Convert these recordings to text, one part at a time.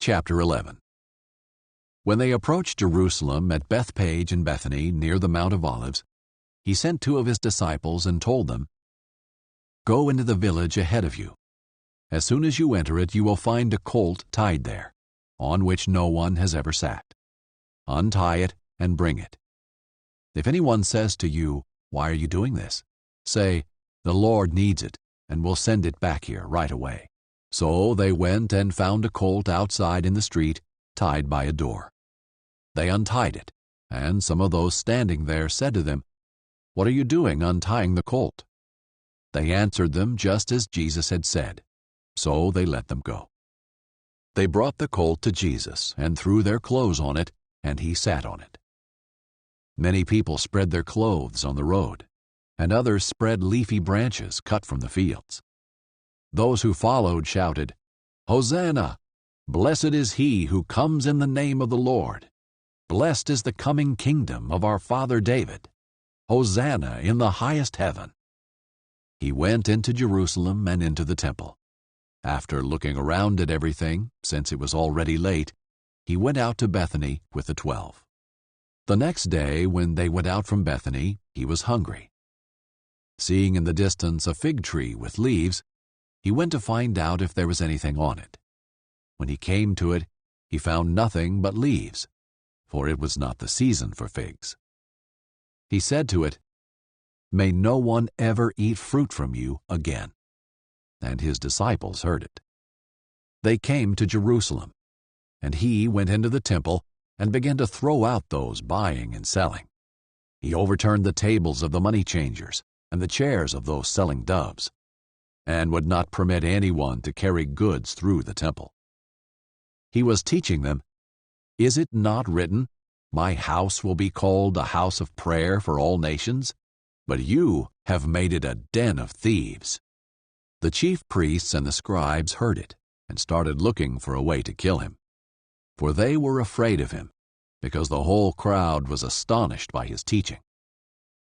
Chapter 11. When they approached Jerusalem at Bethphage and Bethany near the Mount of Olives, he sent 2 of his disciples and told them, "Go into the village ahead of you. As soon as you enter it, you will find a colt tied there, on which no one has ever sat. Untie it and bring it. If anyone says to you, 'Why are you doing this?' say, 'The Lord needs it, and will send it back here right away.'" So they went and found a colt outside in the street, tied by a door. They untied it, and some of those standing there said to them, "What are you doing untying the colt?" They answered them just as Jesus had said, so they let them go. They brought the colt to Jesus and threw their clothes on it, and he sat on it. Many people spread their clothes on the road, and others spread leafy branches cut from the fields. Those who followed shouted, "Hosanna! Blessed is he who comes in the name of the Lord. Blessed is the coming kingdom of our father David. Hosanna in the highest heaven." He went into Jerusalem and into the temple. After looking around at everything, since it was already late, he went out to Bethany with the 12. The next day, when they went out from Bethany, he was hungry. Seeing in the distance a fig tree with leaves, he went to find out if there was anything on it. When he came to it, he found nothing but leaves, for it was not the season for figs. He said to it, "May no one ever eat fruit from you again." And his disciples heard it. They came to Jerusalem, and he went into the temple and began to throw out those buying and selling. He overturned the tables of the money changers and the chairs of those selling doves, and would not permit anyone to carry goods through the temple. He was teaching them, "Is it not written, 'My house will be called a house of prayer for all nations'? But you have made it a den of thieves." The chief priests and the scribes heard it and started looking for a way to kill him, for they were afraid of him, because the whole crowd was astonished by his teaching.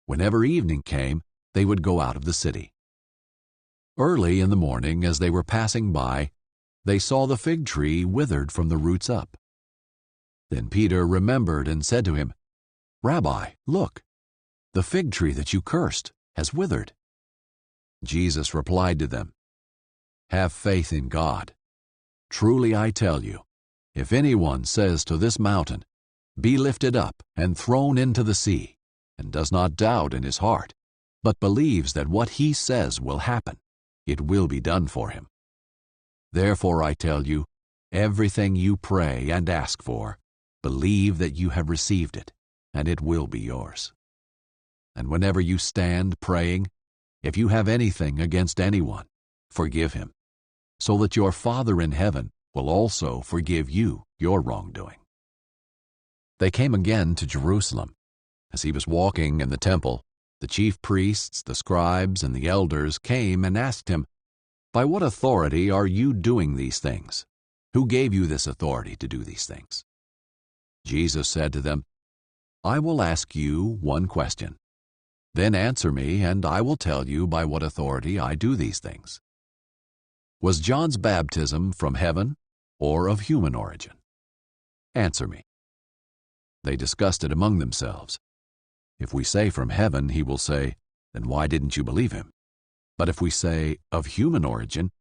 Whenever evening came, they would go out of the city. Early in the morning, as they were passing by, they saw the fig tree withered from the roots up. Then Peter remembered and said to him, "Rabbi, look, the fig tree that you cursed has withered." Jesus replied to them, "Have faith in God. Truly I tell you, if anyone says to this mountain, 'Be lifted up and thrown into the sea,' and does not doubt in his heart, but believes that what he says will happen, it will be done for him. Therefore I tell you, everything you pray and ask for, believe that you have received it, and it will be yours. And whenever you stand praying, if you have anything against anyone, forgive him, so that your Father in heaven will also forgive you your wrongdoing." They came again to Jerusalem. As he was walking in the temple, the chief priests, the scribes, and the elders came and asked him, "By what authority are you doing these things? Who gave you this authority to do these things?" Jesus said to them, "I will ask you one question. Then answer me, and I will tell you by what authority I do these things. Was John's baptism from heaven or of human origin? Answer me." They discussed it among themselves. "If we say from heaven," he will say, "then why didn't you believe him?" But if we say of human origin,"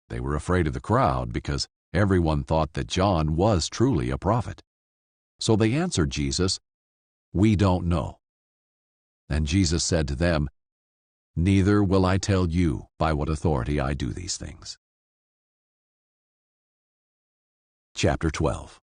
they were afraid of the crowd, because everyone thought that John was truly a prophet. So they answered Jesus, "We don't know." And Jesus said to them, "Neither will I tell you by what authority I do these things." Chapter 12.